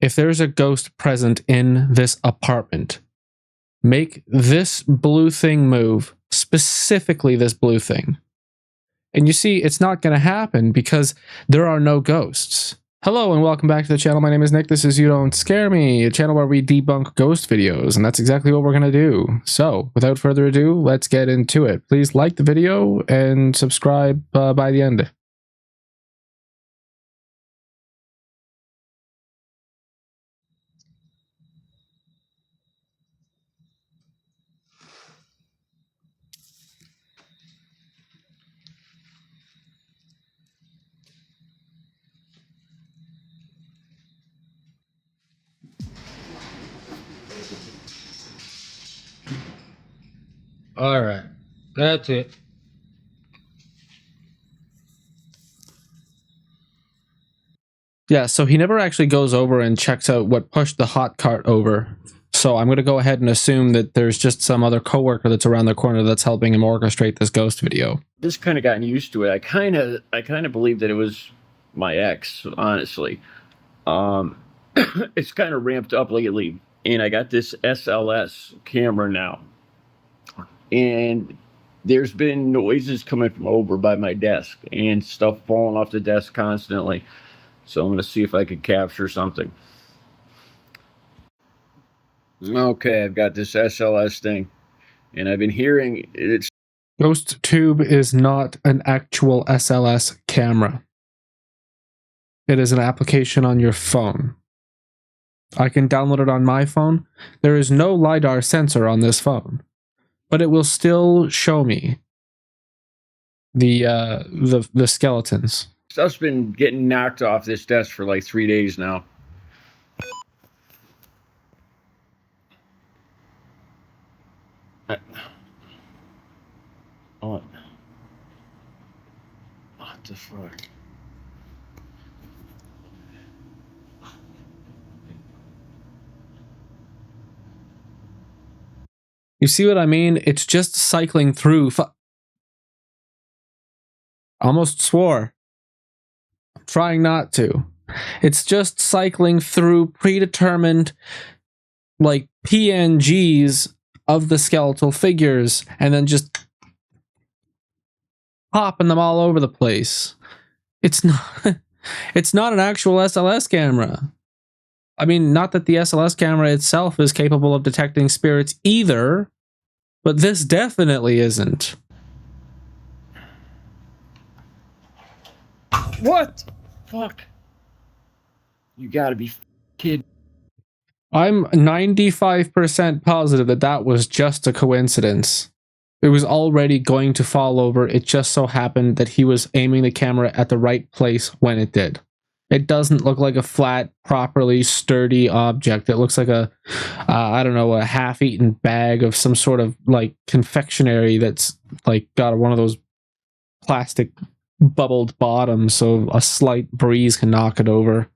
if there's a ghost present in this apartment, make this blue thing move, specifically this blue thing. And you see, it's not going to happen because there are no ghosts. Hello and welcome back to the channel. My name is Nick. This is You Don't Scare Me, a channel where we debunk ghost videos, and that's exactly what we're going to do. So, without further ado, let's get into it. Please like the video and subscribe by the end. All right, that's it. Yeah, so he never actually goes over and checks out what pushed the hot cart over. So I'm going to go ahead and assume that there's just some other coworker that's around the corner that's helping him orchestrate this ghost video. Just kind of gotten used to it. I kind of believed that it was my ex, honestly. It's kind of ramped up lately, and I got this SLS camera now, and there's been noises coming from over by my desk and stuff falling off the desk constantly. So I'm going to see if I can capture something. Okay, I've got this SLS thing, and I've been hearing it's... Ghost Tube is not an actual SLS camera. It is an application on your phone. I can download it on my phone. There is no LiDAR sensor on this phone, but it will still show me the skeletons. Stuff's been getting knocked off this desk for like 3 days now. What the fuck? You see what I mean? It's just cycling through. Almost swore. I'm trying not to. It's just cycling through predetermined, like, PNGs of the skeletal figures and then just popping them all over the place. It's not it's not an actual SLS camera. I mean, not that the SLS camera itself is capable of detecting spirits either, but this definitely isn't. What? Fuck. You gotta be kidding. I'm 95% positive that that was just a coincidence. It was already going to fall over. It just so happened that he was aiming the camera at the right place when it did. It doesn't look like a flat, properly sturdy object. It looks like a, I don't know, a half-eaten bag of some sort of, like, confectionery that's, like, got one of those plastic bubbled bottoms so a slight breeze can knock it over.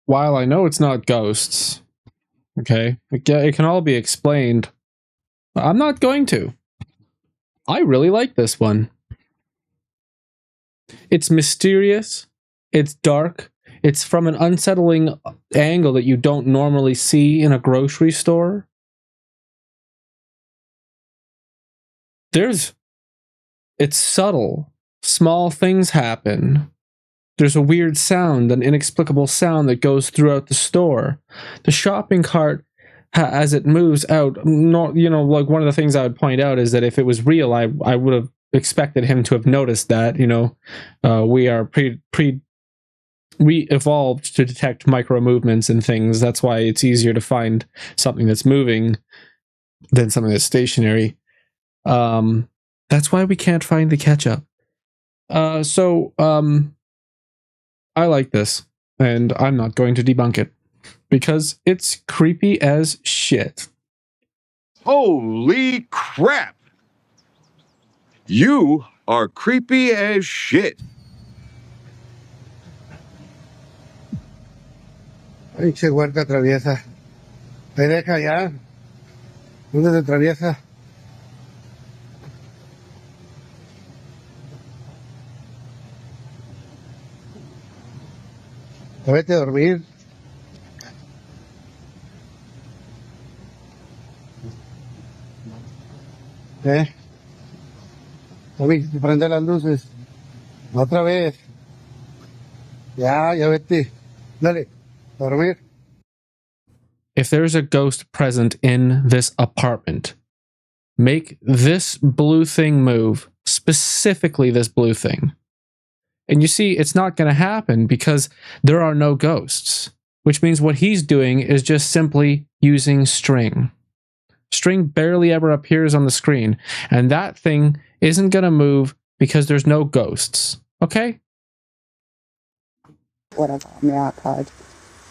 while I know it's not ghosts, okay, it can all be explained, I'm not going to. I really like this one. It's mysterious, it's dark, it's from an unsettling angle that you don't normally see in a grocery store. It's subtle. Small things happen. There's a weird sound, an inexplicable sound that goes throughout the store. The shopping cart, as it moves out, like one of the things I would point out is that if it was real, I would have expected him to have noticed that. We are we evolved to detect micro movements and things. That's why it's easier to find something that's moving than something that's stationary. That's why we can't find the ketchup. I like this, and I'm not going to debunk it because it's creepy as shit. Holy crap! You are creepy as shit. Pinche huerta traviesa. Te deja ya. ¿Dónde te atraviesa? Vete a dormir. Tommy, prende las luces. Otra vez. Ya vete. Dale, a dormir. If there's a ghost present in this apartment, make this blue thing move, specifically this blue thing. And you see, it's not going to happen because there are no ghosts, which means what he's doing is just simply using string. String barely ever appears on the screen, and that thing isn't going to move because there's no ghosts. Okay? Whatever, on the iPad,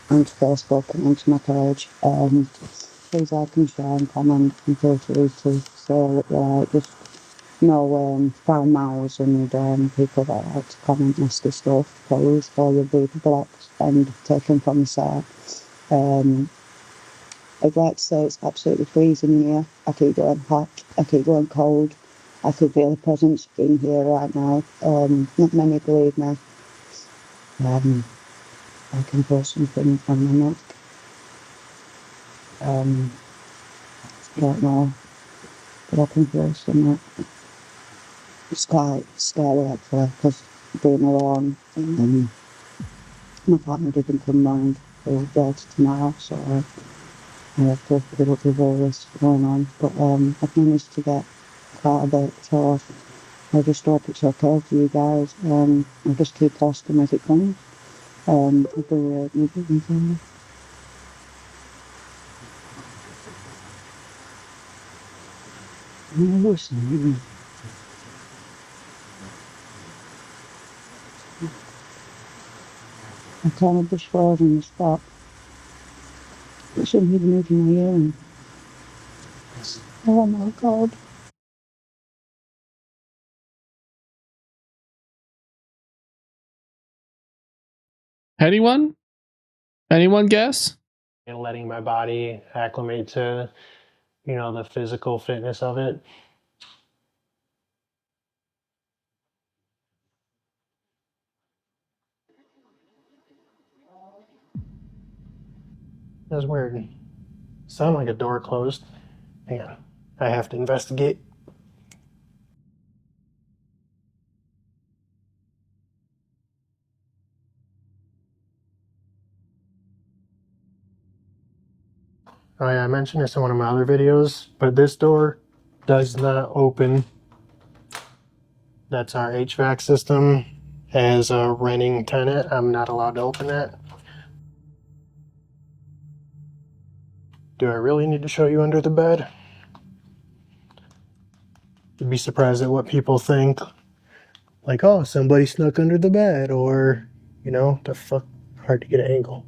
onto Facebook and onto my page. Things I can share and comment and feel free to. So, just foul mouths and people that like to comment nasty stuff, please, or you'll be blocked and taken from the site. I'd like to say it's absolutely freezing in here. I keep going hot, I keep going cold. I can feel the presence in here right now. Not many believe me. I can feel something on my neck. I don't know, but I can feel something. It's quite scary actually, because being alone, my partner didn't come round till day tomorrow, so I have to deal with all this going on. But I've managed to get quite a bit, so I just hope it's okay for you guys. I'll just keep posting as it comes. I'll do it. Listen. I kind of just froze on the spot. It shouldn't even move my hearing. Oh my god. Anyone? Anyone guess? And letting my body acclimate to, the physical fitness of it. That's weird. Sound like a door closed. Hang on. I have to investigate. Oh yeah, I mentioned this in one of my other videos, but this door does not open. That's our HVAC system. As a renting tenant, I'm not allowed to open that. Do I really need to show you under the bed? You'd be surprised at what people think. Like, oh, somebody snuck under the bed, or, the fuck, hard to get an angle.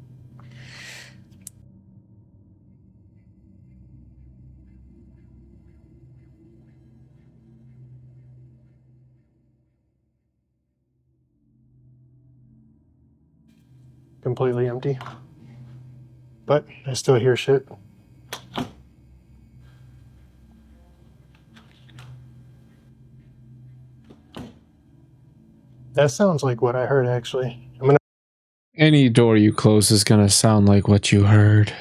Completely empty. but I still hear shit. That sounds like what I heard, actually. I'm gonna Any door you close is gonna sound like what you heard.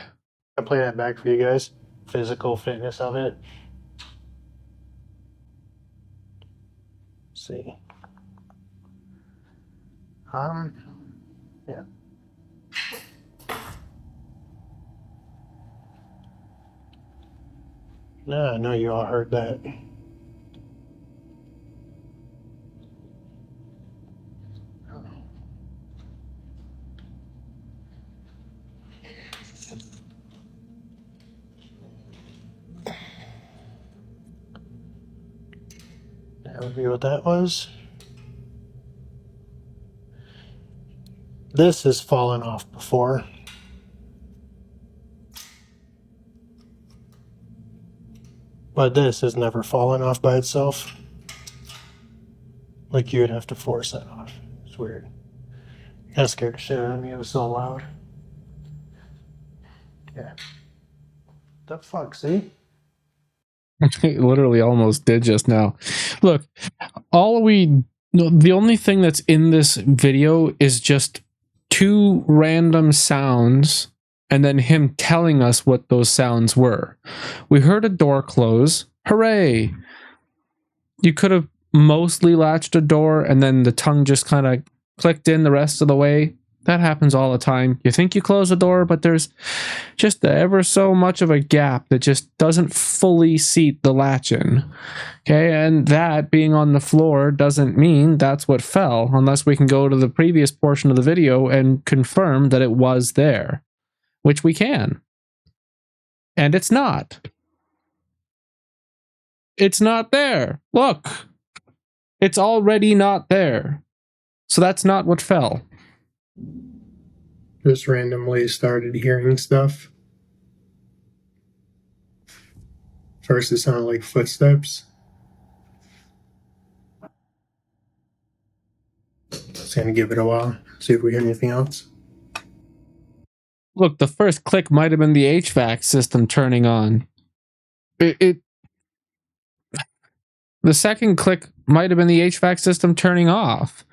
play that back for you guys. Physical fitness of it. Let's see. Yeah. No, I know you all heard that. That would be what that was. This has fallen off before. But this has never fallen off by itself. Like you would have to force that off. It's weird. That scared the shit out of me. It was so loud. Yeah. The fuck, see? It literally almost did just now. Look, the only thing that's in this video is just two random sounds and then him telling us what those sounds were. We heard a door close. Hooray! You could have mostly latched a door and then the tongue just kind of clicked in the rest of the way. That happens all the time. You think you close a door, but there's just ever so much of a gap that just doesn't fully seat the latch in. Okay, and that being on the floor doesn't mean that's what fell, unless we can go to the previous portion of the video and confirm that it was there, which we can. And it's not. It's not there. Look. It's already not there. So that's not what fell. Just randomly started hearing stuff. First it sounded like footsteps. Just gonna give it a while, see if we hear anything else. Look, the first click might have been the HVAC system turning on. The second click might have been the HVAC system turning off.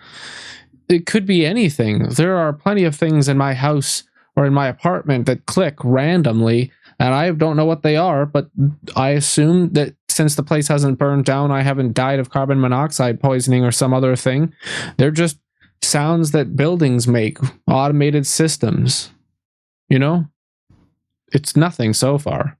It could be anything. There are plenty of things in my house or in my apartment that click randomly, and I don't know what they are, but I assume that since the place hasn't burned down, I haven't died of carbon monoxide poisoning or some other thing. They're just sounds that buildings make, automated systems. You know? It's nothing so far.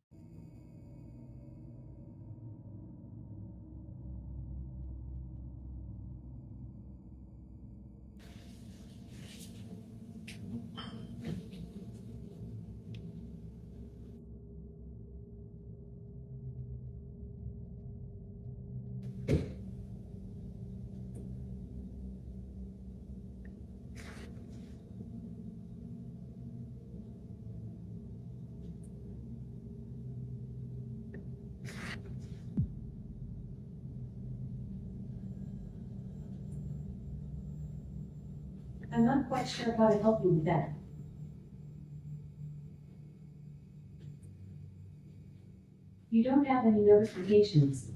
I'm not quite sure how to help you with that. You don't have any notifications.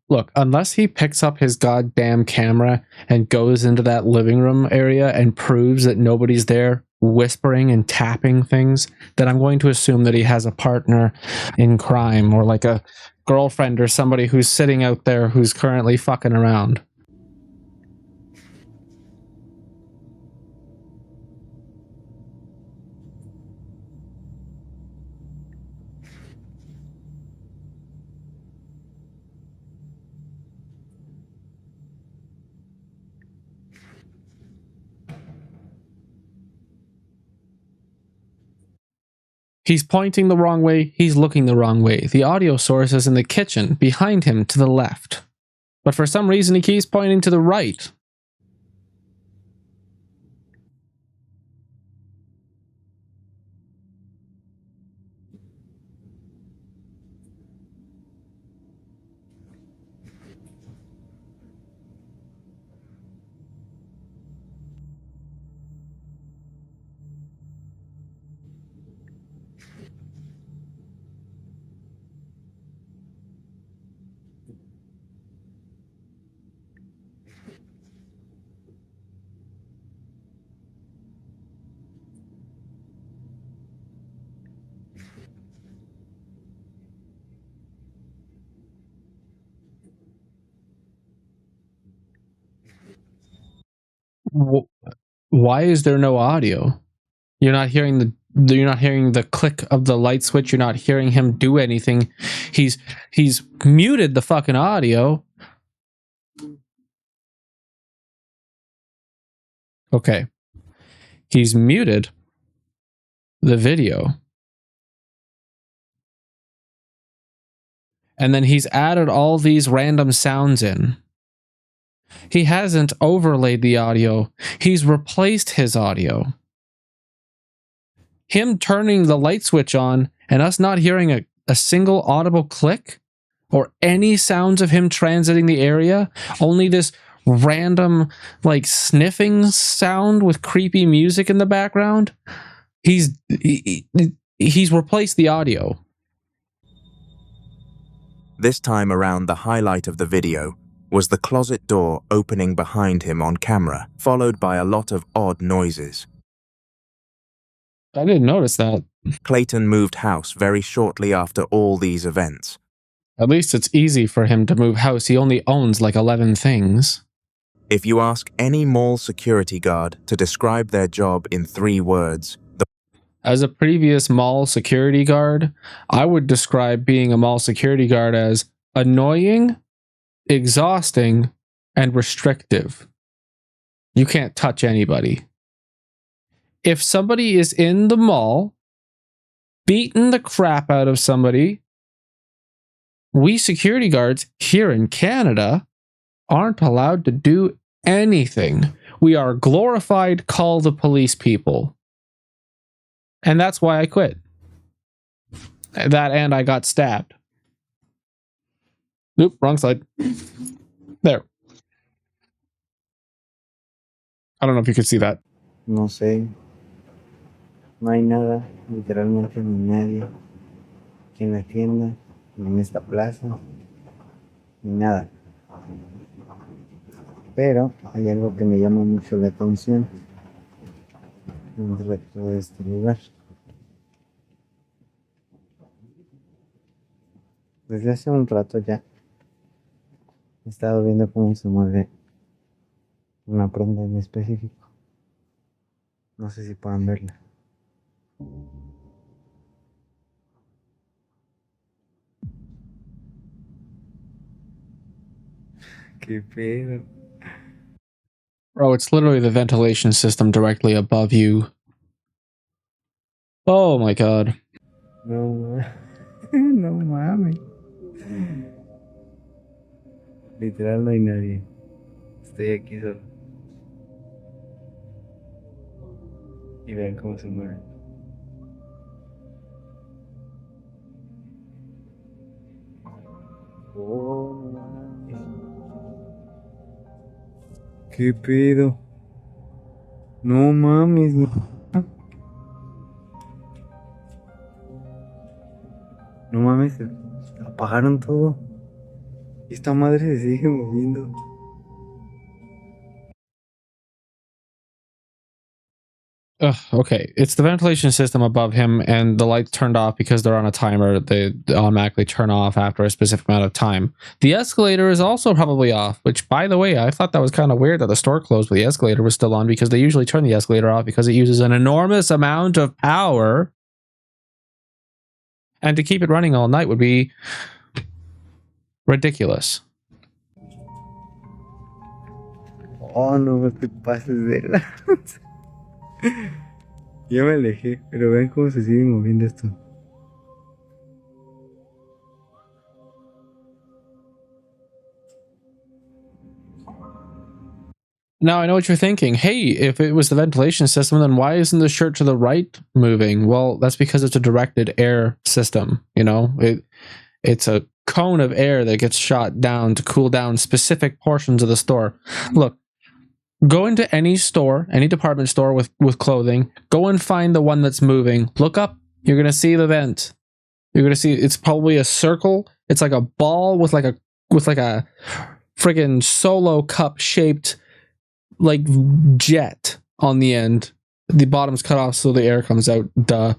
Look, unless he picks up his goddamn camera and goes into that living room area and proves that nobody's there whispering and tapping things, then I'm going to assume that he has a partner in crime or like a girlfriend or somebody who's sitting out there who's currently fucking around. He's pointing the wrong way, he's looking the wrong way. The audio source is in the kitchen, behind him to the left. But for some reason he keeps pointing to the right. Why is there no audio? You're not hearing the click of the light switch. You're not hearing him do anything. He's muted the fucking audio. Okay. He's muted the video. And then he's added all these random sounds in. He hasn't overlaid the audio. He's replaced his audio. Him turning the light switch on and us not hearing a single audible click or any sounds of him transiting the area, only this random like sniffing sound with creepy music in the background. He's replaced the audio. This time around, the highlight of the video was the closet door opening behind him on camera, followed by a lot of odd noises. I didn't notice that. Clayton moved house very shortly after all these events. At least it's easy for him to move house. He only owns like 11 things. If you ask any mall security guard to describe their job in 3 words, As a previous mall security guard, I would describe being a mall security guard as annoying, exhausting, and restrictive. You can't touch anybody. If somebody is in the mall, beating the crap out of somebody, we security guards here in Canada aren't allowed to do anything. We are glorified call the police people. And that's why I quit. That and I got stabbed. Nope, wrong side. There. I don't know if you could see that. No sé. No hay nada, literalmente ni nadie. Aquí en la tienda, ni en esta plaza, ni nada. Pero hay algo que me llama mucho la atención respecto de este lugar. Desde hace un rato ya he estado viendo cómo se mueve una prenda en específico. No sé si puedan verla. ¿Qué pedo? Bro, it's literally the ventilation system directly above you. Oh my god. No, no mames. Literal no hay nadie. Estoy aquí solo. Y vean cómo se mueve. Oh, mames. ¿Qué pedo? No mames. No mames, apagaron todo. Y esta madre se sigue moviendo. Ugh, okay, it's the ventilation system above him, and the lights turned off because they're on a timer. They automatically turn off after a specific amount of time. The escalator is also probably off, which, by the way, I thought that was kind of weird that the store closed, but the escalator was still on because they usually turn the escalator off because it uses an enormous amount of power. And to keep it running all night would be ridiculous. Oh, no te pases de lanza. Ya me alejé, pero vean cómo se sigue moviendo esto. Now, I know what you're thinking. Hey, if it was the ventilation system, then why isn't the shirt to the right moving? Well, that's because it's a directed air system. You know, it's a cone of air that gets shot down to cool down specific portions of the store. Look, go into any store, any department store with clothing. Go and find the one that's moving. Look up. You're going to see the vent. You're going to see it's probably a circle. It's like a ball with like a friggin' Solo cup shaped like jet on the end. The bottom's cut off so the air comes out. Duh.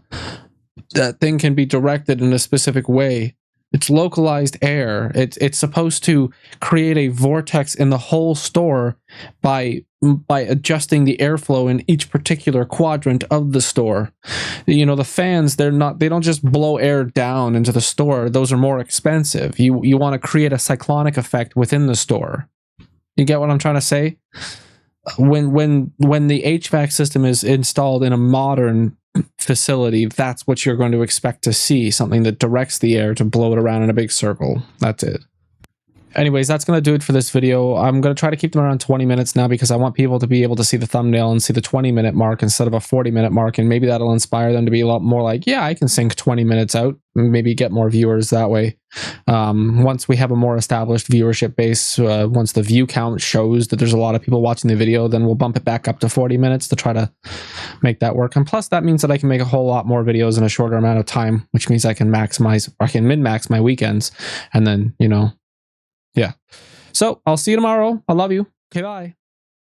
That thing can be directed in a specific way It's localized air. It's supposed to create a vortex in the whole store by adjusting the airflow in each particular quadrant of the store. You know, the fans, they don't just blow air down into the store. Those are more expensive. You want to create a cyclonic effect within the store. You get what I'm trying to say? When the HVAC system is installed in a modern facility, that's what you're going to expect to see, something that directs the air to blow it around in a big circle. That's it. Anyways, that's going to do it for this video. I'm going to try to keep them around 20 minutes now because I want people to be able to see the thumbnail and see the 20-minute mark instead of a 40-minute mark, and maybe that'll inspire them to be a lot more like, yeah, I can sink 20 minutes out, maybe get more viewers that way. Once we have a more established viewership base, once the view count shows that there's a lot of people watching the video, then we'll bump it back up to 40 minutes to try to make that work. And plus, that means that I can make a whole lot more videos in a shorter amount of time, which means I can maximize, or I can min-max my weekends, and then, you know, yeah. So I'll see you tomorrow. I love you. Okay, bye.